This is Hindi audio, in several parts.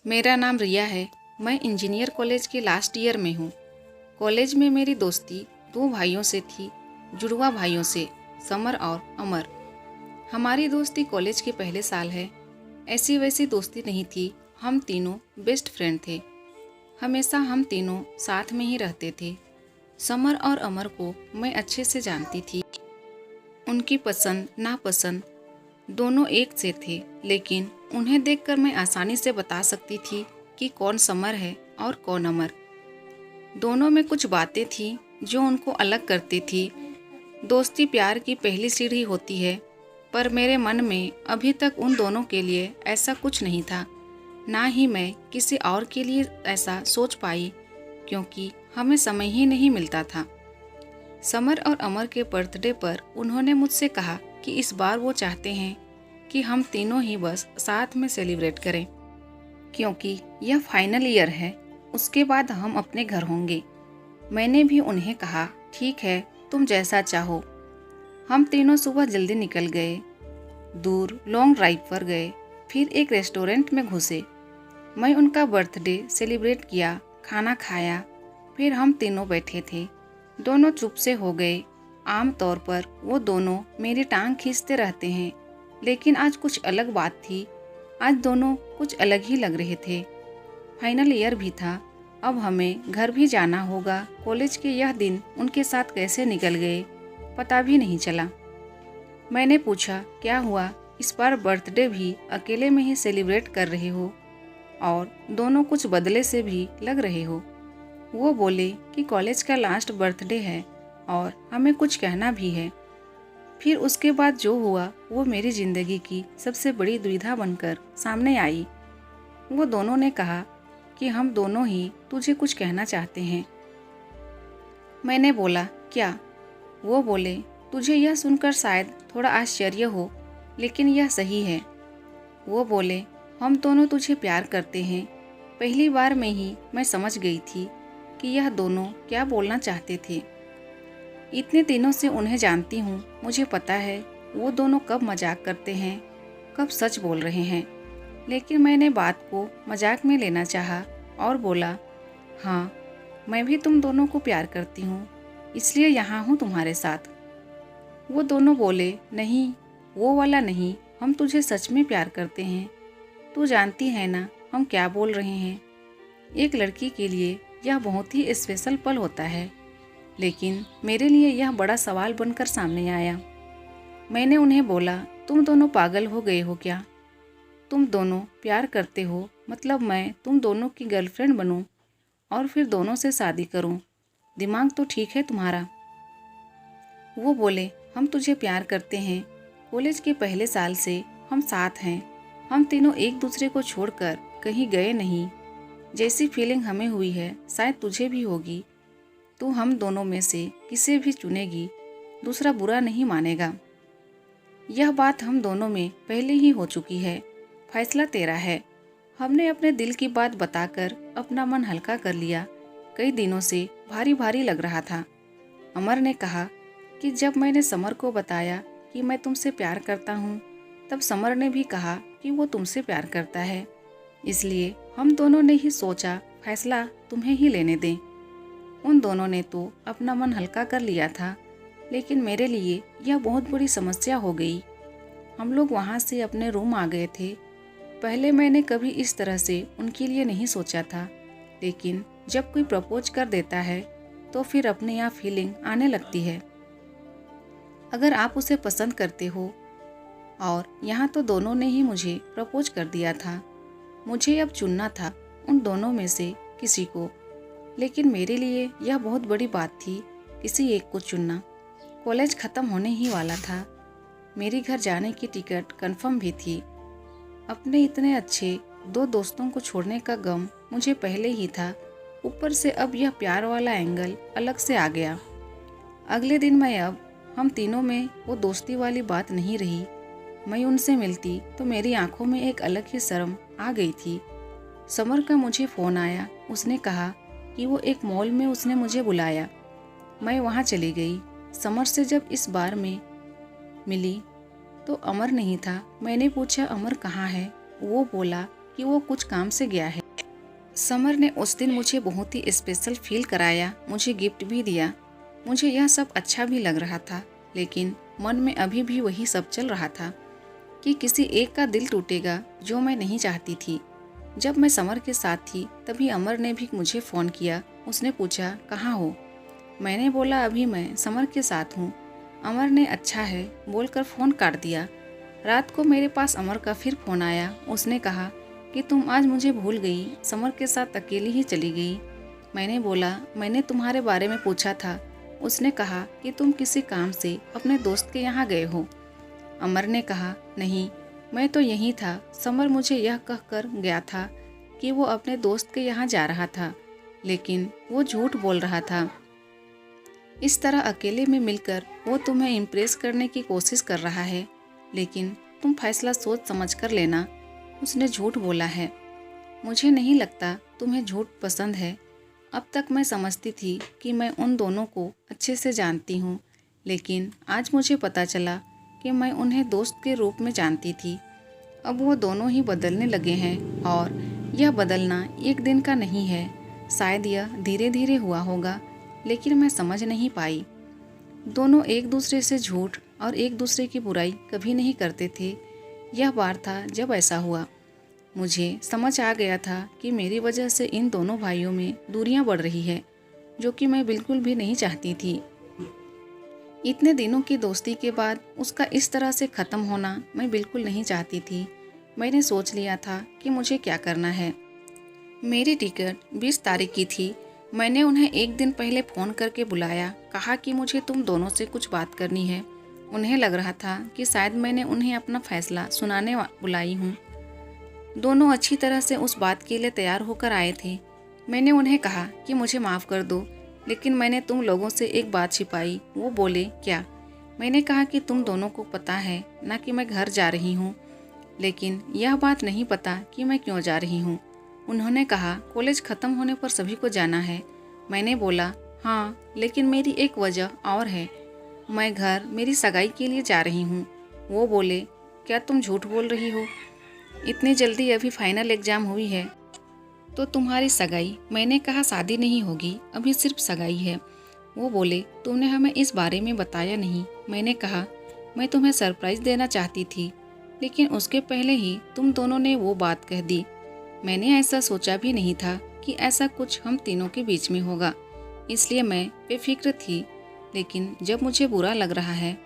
मेरा नाम रिया है। मैं इंजीनियर कॉलेज के लास्ट ईयर में हूँ। कॉलेज में मेरी दोस्ती दो भाइयों से थी, जुड़वा भाइयों से, समर और अमर। हमारी दोस्ती कॉलेज के पहले साल है। ऐसी वैसी दोस्ती नहीं थी, हम तीनों बेस्ट फ्रेंड थे। हमेशा हम तीनों साथ में ही रहते थे। समर और अमर को मैं अच्छे से जानती थी। उनकी पसंद नापसंद दोनों एक से थे, लेकिन उन्हें देखकर मैं आसानी से बता सकती थी कि कौन समर है और कौन अमर। दोनों में कुछ बातें थी जो उनको अलग करती थी। दोस्ती प्यार की पहली सीढ़ी होती है, पर मेरे मन में अभी तक उन दोनों के लिए ऐसा कुछ नहीं था। ना ही मैं किसी और के लिए ऐसा सोच पाई, क्योंकि हमें समय ही नहीं मिलता था। समर और अमर के बर्थडे पर उन्होंने मुझसे कहा कि इस बार वो चाहते हैं कि हम तीनों ही बस साथ में सेलिब्रेट करें, क्योंकि यह फाइनल ईयर है। उसके बाद हम अपने घर होंगे। मैंने भी उन्हें कहा, ठीक है, तुम जैसा चाहो। हम तीनों सुबह जल्दी निकल गए, दूर लॉन्ग ड्राइव पर गए, फिर एक रेस्टोरेंट में घुसे। मैं उनका बर्थडे सेलिब्रेट किया, खाना खाया, फिर हम तीनों बैठे थे। दोनों चुप से हो गए। आम तौर पर वो दोनों मेरी टांग खींचते रहते हैं, लेकिन आज कुछ अलग बात थी। आज दोनों कुछ अलग ही लग रहे थे। फाइनल ईयर भी था, अब हमें घर भी जाना होगा। कॉलेज के यह दिन उनके साथ कैसे निकल गए पता भी नहीं चला। मैंने पूछा, क्या हुआ, इस बार बर्थडे भी अकेले में ही सेलिब्रेट कर रहे हो और दोनों कुछ बदले से भी लग रहे हो। वो बोले कि कॉलेज का लास्ट बर्थडे है और हमें कुछ कहना भी है। फिर उसके बाद जो हुआ वो मेरी ज़िंदगी की सबसे बड़ी दुविधा बनकर सामने आई। वो दोनों ने कहा कि हम दोनों ही तुझे कुछ कहना चाहते हैं। मैंने बोला, क्या? वो बोले, तुझे यह सुनकर शायद थोड़ा आश्चर्य हो, लेकिन यह सही है। वो बोले, हम दोनों तुझे प्यार करते हैं। पहली बार में ही मैं समझ गई थी कि यह दोनों क्या बोलना चाहते थे। इतने दिनों से उन्हें जानती हूँ, मुझे पता है वो दोनों कब मजाक करते हैं, कब सच बोल रहे हैं। लेकिन मैंने बात को मजाक में लेना चाहा और बोला, हाँ, मैं भी तुम दोनों को प्यार करती हूँ, इसलिए यहाँ हूँ तुम्हारे साथ। वो दोनों बोले, नहीं, वो वाला नहीं, हम तुझे सच में प्यार करते हैं। तू जानती है ना हम क्या बोल रहे हैं। एक लड़की के लिए यह बहुत ही स्पेशल पल होता है, लेकिन मेरे लिए यह बड़ा सवाल बनकर सामने आया। मैंने उन्हें बोला, तुम दोनों पागल हो गए हो क्या? तुम दोनों प्यार करते हो, मतलब मैं तुम दोनों की गर्लफ्रेंड बनूं और फिर दोनों से शादी करूं? दिमाग तो ठीक है तुम्हारा? वो बोले, हम तुझे प्यार करते हैं। कॉलेज के पहले साल से हम साथ हैं। हम तीनों एक दूसरे को छोड़कर कहीं गए नहीं। जैसी फीलिंग हमें हुई है शायद तुझे भी होगी। तू हम दोनों में से किसे भी चुनेगी, दूसरा बुरा नहीं मानेगा। यह बात हम दोनों में पहले ही हो चुकी है। फैसला तेरा है। हमने अपने दिल की बात बताकर अपना मन हल्का कर लिया। कई दिनों से भारी भारी लग रहा था। अमर ने कहा कि जब मैंने समर को बताया कि मैं तुमसे प्यार करता हूँ, तब समर ने भी कहा कि वो तुमसे प्यार करता है। इसलिए हम दोनों ने ही सोचा फैसला तुम्हें ही लेने दें। उन दोनों ने तो अपना मन हल्का कर लिया था, लेकिन मेरे लिए यह बहुत बड़ी समस्या हो गई। हम लोग वहाँ से अपने रूम आ गए थे। पहले मैंने कभी इस तरह से उनके लिए नहीं सोचा था, लेकिन जब कोई प्रपोज कर देता है तो फिर अपने आप फीलिंग आने लगती है। अगर आप उसे पसंद करते हो, और यहाँ तो दोनों ने ही मुझे प्रपोज कर दिया था। मुझे अब चुनना था उन दोनों में से किसी को, लेकिन मेरे लिए यह बहुत बड़ी बात थी किसी एक को चुनना। कॉलेज ख़त्म होने ही वाला था। मेरी घर जाने की टिकट कंफर्म भी थी। अपने इतने अच्छे दो दोस्तों को छोड़ने का गम मुझे पहले ही था, ऊपर से अब यह प्यार वाला एंगल अलग से आ गया। अगले दिन हम तीनों में वो दोस्ती वाली बात नहीं रही। मैं उनसे मिलती तो मेरी आंखों में एक अलग ही शर्म आ गई थी। समर का मुझे फ़ोन आया। उसने कहा कि वो एक मॉल में उसने मुझे बुलाया। मैं वहाँ चली गई। समर से जब इस बार में मिली तो अमर नहीं था। मैंने पूछा, अमर कहाँ है? वो बोला कि वो कुछ काम से गया है। समर ने उस दिन मुझे बहुत ही स्पेशल फील कराया, मुझे गिफ्ट भी दिया। मुझे यह सब अच्छा भी लग रहा था, लेकिन मन में अभी भी वही सब चल रहा था कि किसी एक का दिल टूटेगा जो मैं नहीं चाहती थी। जब मैं समर के साथ थी तभी अमर ने भी मुझे फ़ोन किया। उसने पूछा कहाँ हो। मैंने बोला अभी मैं समर के साथ हूँ। अमर ने अच्छा है बोलकर फ़ोन काट दिया। रात को मेरे पास अमर का फिर फ़ोन आया। उसने कहा कि तुम आज मुझे भूल गई, समर के साथ अकेली ही चली गई। मैंने बोला मैंने तुम्हारे बारे में पूछा था। उसने कहा कि तुम किसी काम से अपने दोस्त के यहाँ गए हो। अमर ने कहा नहीं, मैं तो यहीं था। समर मुझे यह कहकर गया था कि वो अपने दोस्त के यहाँ जा रहा था, लेकिन वो झूठ बोल रहा था। इस तरह अकेले में मिलकर वो तुम्हें इम्प्रेस करने की कोशिश कर रहा है, लेकिन तुम फैसला सोच समझ कर लेना। उसने झूठ बोला है। मुझे नहीं लगता तुम्हें झूठ पसंद है। अब तक मैं समझती थी कि मैं उन दोनों को अच्छे से जानती हूँ, लेकिन आज मुझे पता चला कि मैं उन्हें दोस्त के रूप में जानती थी। अब वो दोनों ही बदलने लगे हैं, और यह बदलना एक दिन का नहीं है। शायद यह धीरे धीरे हुआ होगा, लेकिन मैं समझ नहीं पाई। दोनों एक दूसरे से झूठ और एक दूसरे की बुराई कभी नहीं करते थे। यह बार था जब ऐसा हुआ। मुझे समझ आ गया था कि मेरी वजह से इन दोनों भाइयों में दूरियां बढ़ रही है, जो कि मैं बिल्कुल भी नहीं चाहती थी। इतने दिनों की दोस्ती के बाद उसका इस तरह से ख़त्म होना मैं बिल्कुल नहीं चाहती थी। मैंने सोच लिया था कि मुझे क्या करना है। मेरी टिकट 20 तारीख की थी। मैंने उन्हें एक दिन पहले फ़ोन करके बुलाया, कहा कि मुझे तुम दोनों से कुछ बात करनी है। उन्हें लग रहा था कि शायद मैंने उन्हें अपना फैसला सुनाने बुलाई हूँ। दोनों अच्छी तरह से उस बात के लिए तैयार होकर आए थे। मैंने उन्हें कहा कि मुझे माफ़ कर दो, लेकिन मैंने तुम लोगों से एक बात छिपाई। वो बोले क्या? मैंने कहा कि तुम दोनों को पता है ना कि मैं घर जा रही हूँ, लेकिन यह बात नहीं पता कि मैं क्यों जा रही हूँ। उन्होंने कहा कॉलेज ख़त्म होने पर सभी को जाना है। मैंने बोला हाँ, लेकिन मेरी एक वजह और है। मैं घर मेरी सगाई के लिए जा रही हूँ। वो बोले क्या तुम झूठ बोल रही हो? इतनी जल्दी अभी फाइनल एग्ज़ाम हुई है तो तुम्हारी सगाई? मैंने कहा शादी नहीं होगी, अभी सिर्फ सगाई है। वो बोले तुमने हमें इस बारे में बताया नहीं। मैंने कहा मैं तुम्हें सरप्राइज़ देना चाहती थी, लेकिन उसके पहले ही तुम दोनों ने वो बात कह दी। मैंने ऐसा सोचा भी नहीं था कि ऐसा कुछ हम तीनों के बीच में होगा, इसलिए मैं बेफिक्र थी। लेकिन जब मुझे बुरा लग रहा है।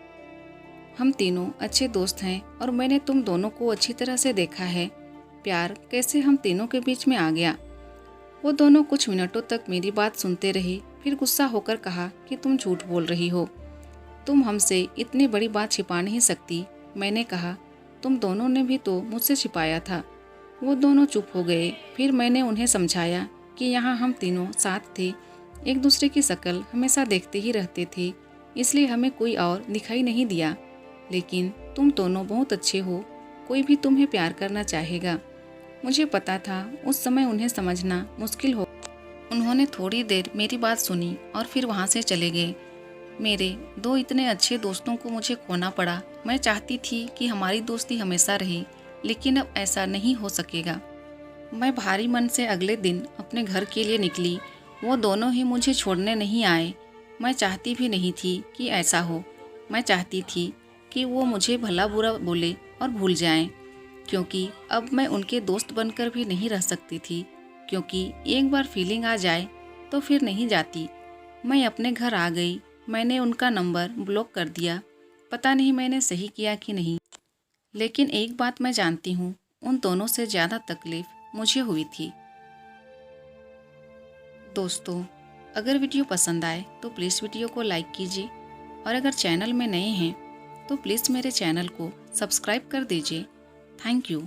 हम तीनों अच्छे दोस्त हैं और मैंने तुम दोनों को अच्छी तरह से देखा है। प्यार कैसे हम तीनों के बीच में आ गया। वो दोनों कुछ मिनटों तक मेरी बात सुनते रहे, फिर गुस्सा होकर कहा कि तुम झूठ बोल रही हो, तुम हमसे इतनी बड़ी बात छिपा नहीं सकती। मैंने कहा तुम दोनों ने भी तो मुझसे छिपाया था। वो दोनों चुप हो गए। फिर मैंने उन्हें समझाया कि यहाँ हम तीनों साथ थे, एक दूसरे की शक्ल हमेशा देखते ही रहते थे, इसलिए हमें कोई और दिखाई नहीं दिया। लेकिन तुम दोनों बहुत अच्छे हो, कोई भी तुम्हें प्यार करना चाहेगा। मुझे पता था उस समय उन्हें समझना मुश्किल हो। उन्होंने थोड़ी देर मेरी बात सुनी और फिर वहाँ से चले गए। मेरे दो इतने अच्छे दोस्तों को मुझे खोना पड़ा। मैं चाहती थी कि हमारी दोस्ती हमेशा रहे, लेकिन अब ऐसा नहीं हो सकेगा। मैं भारी मन से अगले दिन अपने घर के लिए निकली। वो दोनों ही मुझे छोड़ने नहीं आए। मैं चाहती भी नहीं थी कि ऐसा हो। मैं चाहती थी कि वो मुझे भला बुरा बोले और भूल जाएं, क्योंकि अब मैं उनके दोस्त बनकर भी नहीं रह सकती थी, क्योंकि एक बार फीलिंग आ जाए तो फिर नहीं जाती। मैं अपने घर आ गई। मैंने उनका नंबर ब्लॉक कर दिया। पता नहीं मैंने सही किया कि नहीं, लेकिन एक बात मैं जानती हूँ, उन दोनों से ज़्यादा तकलीफ मुझे हुई थी। दोस्तों, अगर वीडियो पसंद आए तो प्लीज़ वीडियो को लाइक कीजिए, और अगर चैनल में नए हैं तो प्लीज़ मेरे चैनल को सब्सक्राइब कर दीजिए। Thank you.